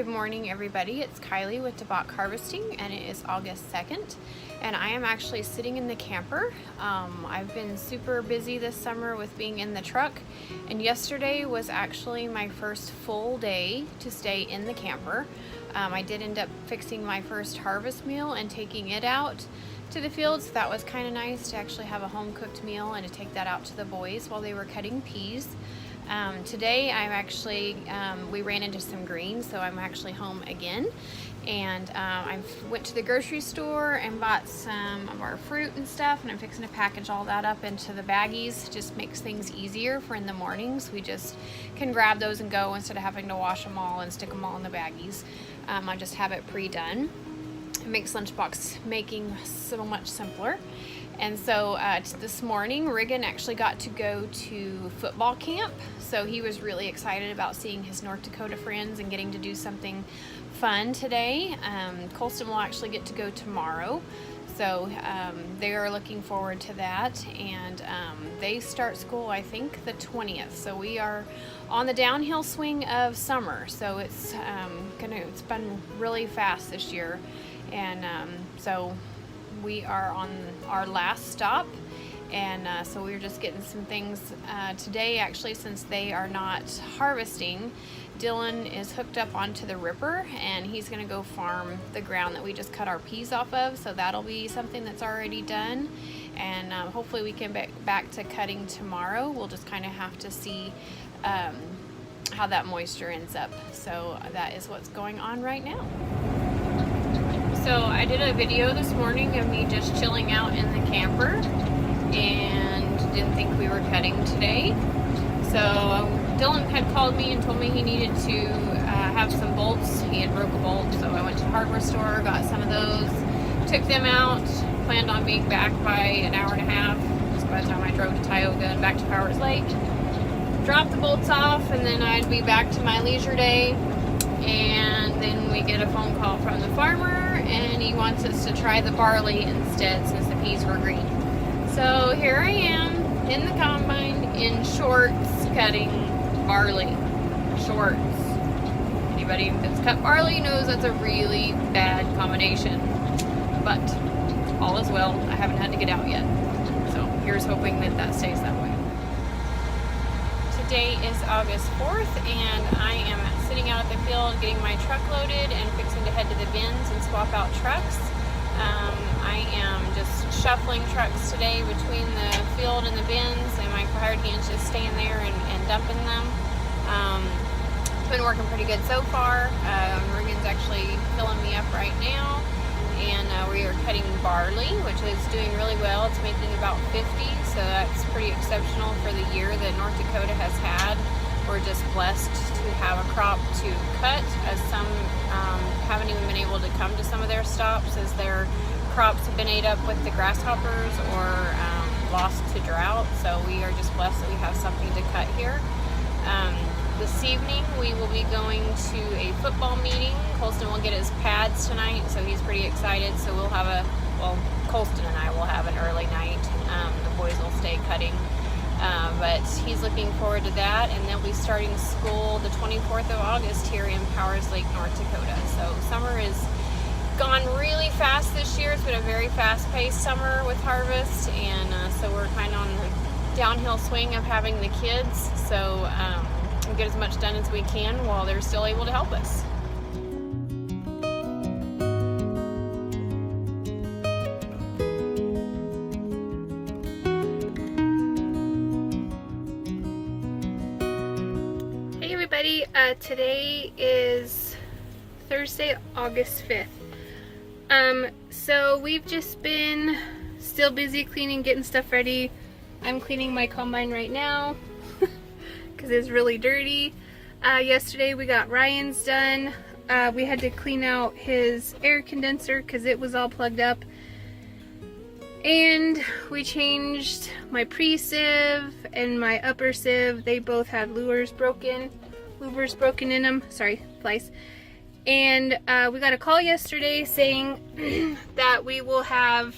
Good morning, everybody. It's Kylie with DeBock Harvesting, and it is August 2nd, and I am actually sitting in the camper. I've been super busy this summer with being in the truck, and yesterday was actually my first full day to stay in the camper. I did end up fixing my first harvest meal and taking it out to the field, so that was kind of nice to actually have a home-cooked meal and to take that out to the boys while they were cutting peas. Today I'm actually, we ran into some greens, so I'm actually home again, and I went to the grocery store and bought some of our fruit and stuff, and I'm fixing to package all that up into the baggies. Just makes things easier for in the mornings. We just can grab those and go instead of having to wash them all and stick them all in the baggies. I just have it pre-done. It makes lunchbox making so much simpler. And so this morning, Riggin actually got to go to football camp. So he was really excited about seeing his North Dakota friends and getting to do something fun today. Colston will actually get to go tomorrow. So they are looking forward to that. And they start school, I think, the 20th. So we are on the downhill swing of summer. So it's been really fast this year. And so we are on our last stop, and so we're just getting some things today. Actually, since they are not harvesting, Dylan is hooked up onto the ripper, and he's going to go farm the ground that we just cut our peas off of, so that'll be something that's already done, and hopefully we can get back to cutting tomorrow. We'll just kind of have to see how that moisture ends up. So that is what's going on right now. So I did a video this morning of me just chilling out in the camper and didn't think we were cutting today. So Dylan had called me and told me he needed to have some bolts. He had broke a bolt, so I went to the hardware store, got some of those, took them out, planned on being back by an hour and a half, just by the time I drove to Tioga and back to Powers Lake. Dropped the bolts off, and then I'd be back to my leisure day. And then we get a phone call from the farmer, and he wants us to try the barley instead since the peas were green. So here I am in the combine in shorts cutting barley. Shorts. Anybody that's cut barley knows that's a really bad combination. But all is well. I haven't had to get out yet. So here's hoping that that stays that way. Today is August 4th, and I am sitting out at the field getting my truck loaded and fixing to head to the bins and swap out trucks. I am just shuffling trucks today between the field and the bins, and my hired hand's just staying there and dumping them. It's been working pretty good so far. Riggin's actually filling me up right now, and we are cutting barley, which is doing really well. It's making about 50, so that's pretty exceptional for the year that North Dakota has had. We're just blessed to have a crop to cut, as some haven't even been able to come to some of their stops as their crops have been ate up with the grasshoppers or lost to drought. So we are just blessed that we have something to cut here. This evening we will be going to a football meeting. Colston will get his pads tonight, so he's pretty excited. So we'll have Colston and I will have an early night. The boys will stay cutting. But he's looking forward to that, and they'll be starting school the 24th of August here in Powers Lake, North Dakota. So summer has gone really fast this year. It's been a very fast-paced summer with harvest, and so we're kind of on the downhill swing of having the kids. So we'll get as much done as we can while they're still able to help us. Today is Thursday, August 5th. So we've just been still busy cleaning, getting stuff ready. I'm cleaning my combine right now because it's really dirty. Yesterday we got Ryan's done. We had to clean out his air condenser because it was all plugged up. And we changed my pre-sieve and my upper sieve. They both had louvers broken in them. Sorry, flies. And we got a call yesterday saying that we will have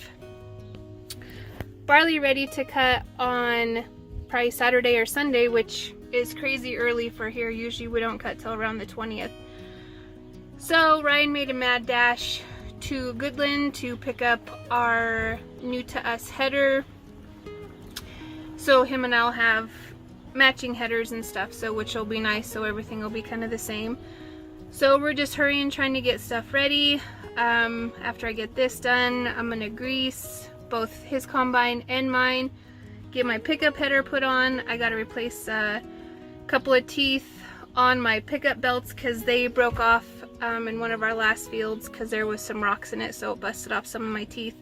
barley ready to cut on probably Saturday or Sunday, which is crazy early for here. Usually we don't cut till around the 20th. So Ryan made a mad dash to Goodland to pick up our new to us header. So him and I'll have matching headers and stuff, so which will be nice, so everything will be kind of the same. So we're just hurrying, trying to get stuff ready. After I get this done, I'm gonna grease both his combine and mine, get my pickup header put on. I gotta replace a couple of teeth on my pickup belts because they broke off in one of our last fields because there was some rocks in it, so it busted off some of my teeth.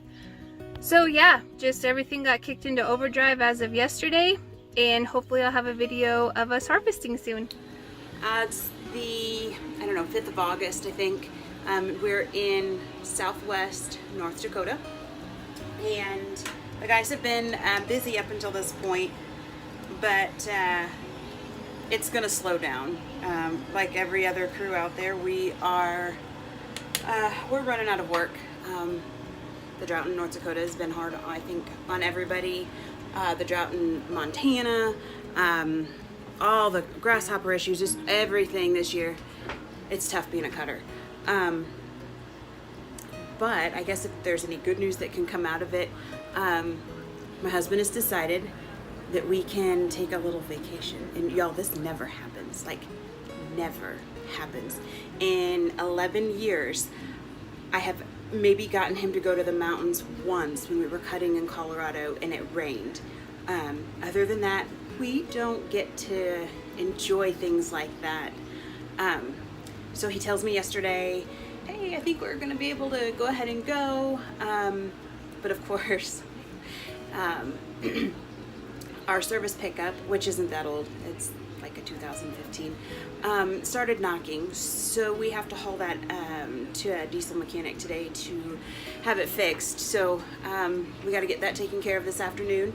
So yeah, just everything got kicked into overdrive as of yesterday, and hopefully I'll have a video of us harvesting soon. It's the, I don't know, 5th of August, I think. We're in southwest North Dakota, and the guys have been busy up until this point, but it's gonna slow down. Like every other crew out there, we're running out of work. The drought in North Dakota has been hard, I think, on everybody. The drought in Montana, all the grasshopper issues, just everything this year. It's tough being a cutter. But I guess if there's any good news that can come out of it, my husband has decided that we can take a little vacation. And y'all, this never happens. Like, never happens. In 11 years, I have maybe gotten him to go to the mountains once when we were cutting in Colorado and it rained. Other than that, we don't get to enjoy things like that. So he tells me yesterday, hey, I think we're gonna be able to go ahead and go. But of course, our service pickup, which isn't that old, it's like a 2015, started knocking, so we have to haul that to a diesel mechanic today to have it fixed. So we got to get that taken care of this afternoon.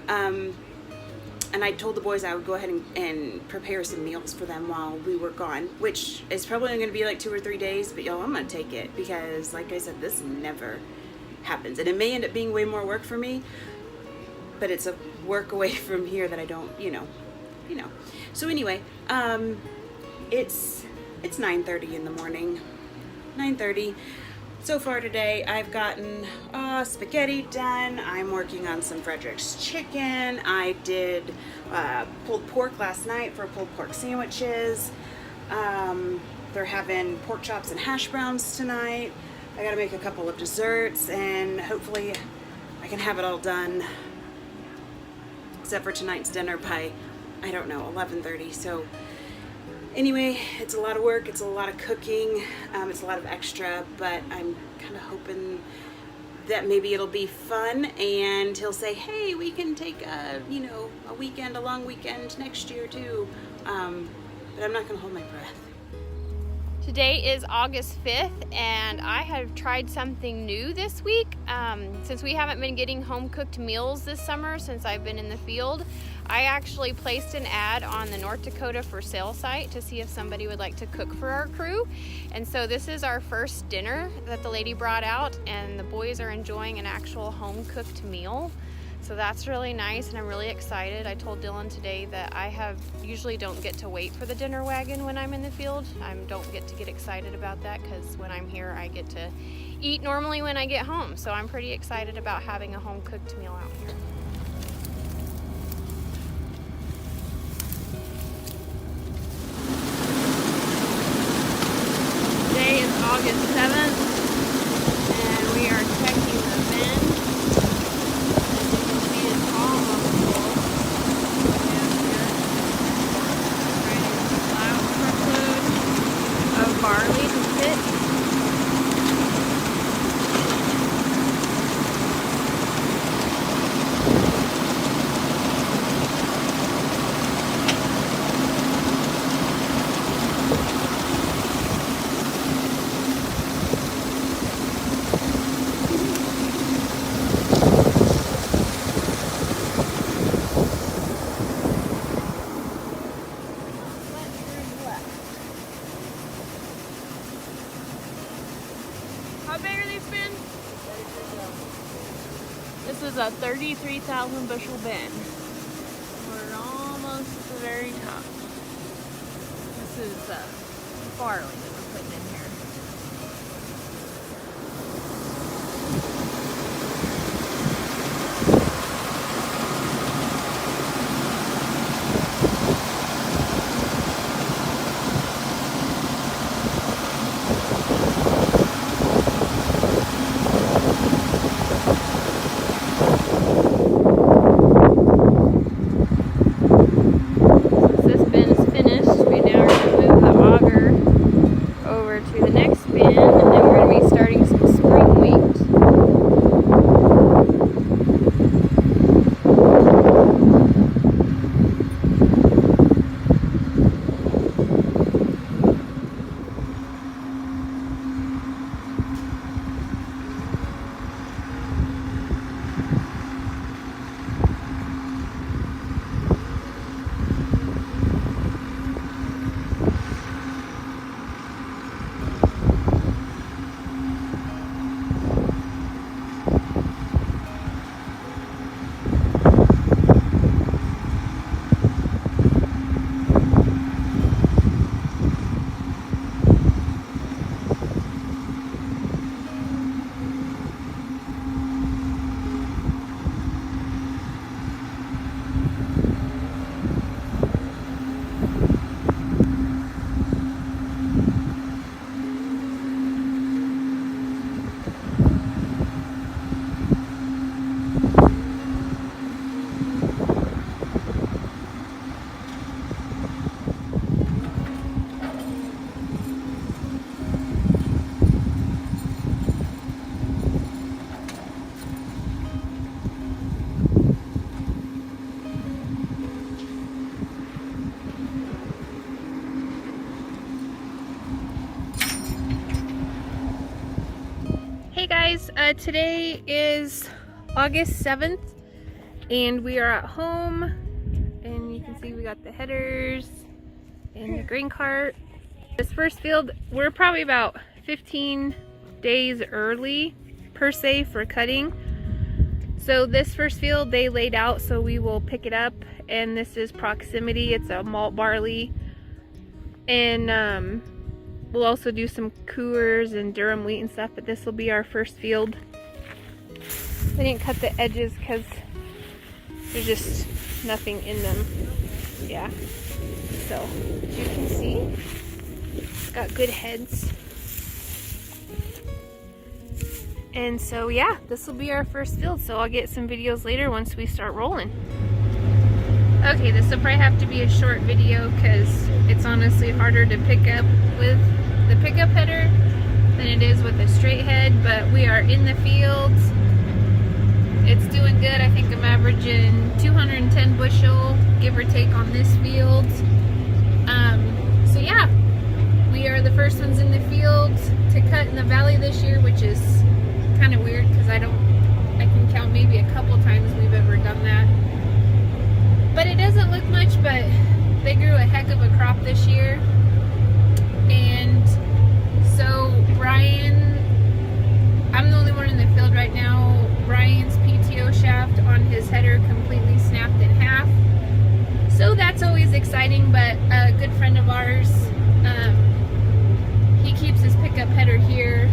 And I told the boys I would go ahead and prepare some meals for them while we were gone, which is probably going to be like 2 or 3 days, but y'all, I'm going to take it because, like I said, this never happens. And it may end up being way more work for me, but it's a work away from here that I don't, you know. So anyway, it's 9:30 in the morning, 9:30. So far today, I've gotten spaghetti done. I'm working on some Frederick's chicken. I did pulled pork last night for pulled pork sandwiches. They're having pork chops and hash browns tonight. I gotta make a couple of desserts, and hopefully I can have it all done, except for tonight's dinner by, I don't know, 11:30. So anyway, it's a lot of work, it's a lot of cooking, it's a lot of extra, but I'm kind of hoping that maybe it'll be fun, and he'll say, hey, we can take a weekend, a long weekend next year too. But I'm not gonna hold my breath. Today is August 5th, and I have tried something new this week. Since we haven't been getting home cooked meals this summer since I've been in the field, I actually placed an ad on the North Dakota for sale site to see if somebody would like to cook for our crew. And so this is our first dinner that the lady brought out, and the boys are enjoying an actual home cooked meal. So that's really nice, and I'm really excited. I told Dylan today that I usually don't get to wait for the dinner wagon when I'm in the field. I don't get to get excited about that because when I'm here, I get to eat normally when I get home. So I'm pretty excited about having a home cooked meal out here. Today is August 7th, and we are checking the bin. Barley to fit. How big are these bins? This is a 33,000 bushel bin. We're almost at the very top. This is barley that we're putting in here. Hey guys, today is August 7th and we are at home, and you can see we got the headers and the grain cart. This first field, we're probably about 15 days early per se for cutting. So this first field they laid out, so we will pick it up, and this is proximity. It's a malt barley, and we'll also do some Coors and Durham wheat and stuff, but this will be our first field. We didn't cut the edges because there's just nothing in them. Yeah, so as you can see, it's got good heads. And so yeah, this will be our first field, so I'll get some videos later once we start rolling. Okay, this will probably have to be a short video because it's honestly harder to pick up with the pickup header than it is with a straight head, but we are in the fields. It's doing good. I think I'm averaging 210 bushel, give or take, on this field. So yeah, we are the first ones in the field to cut in the valley this year, which is kind of weird because I can count maybe a couple times we've ever done that. But it doesn't look much, but they grew a heck of a crop this year. And so Brian, I'm the only one in the field right now. Brian's PTO shaft on his header completely snapped in half. So that's always exciting, but a good friend of ours, he keeps his pickup header here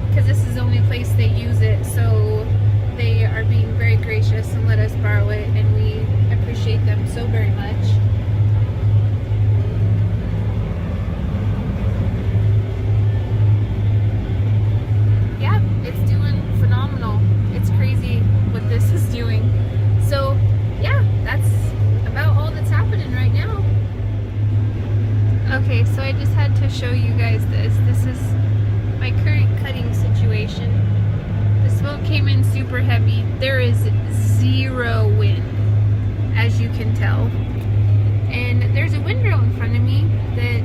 because this is the only place they use it. So they are being very gracious and let us borrow it, and we appreciate them so very much. Yeah, it's doing phenomenal. It's crazy what this is doing. So yeah, that's about all that's happening right now. Okay, so I just had to show you guys this. This is my current cutting situation. The smoke came in super heavy. There is zero wind, as you can tell. And there's a windrow in front of me that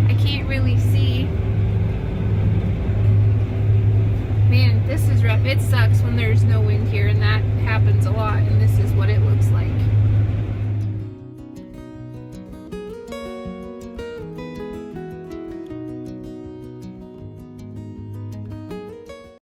I can't really see. Man, this is rough. It sucks when there's no wind here, and that happens a lot, and this is what it looks like.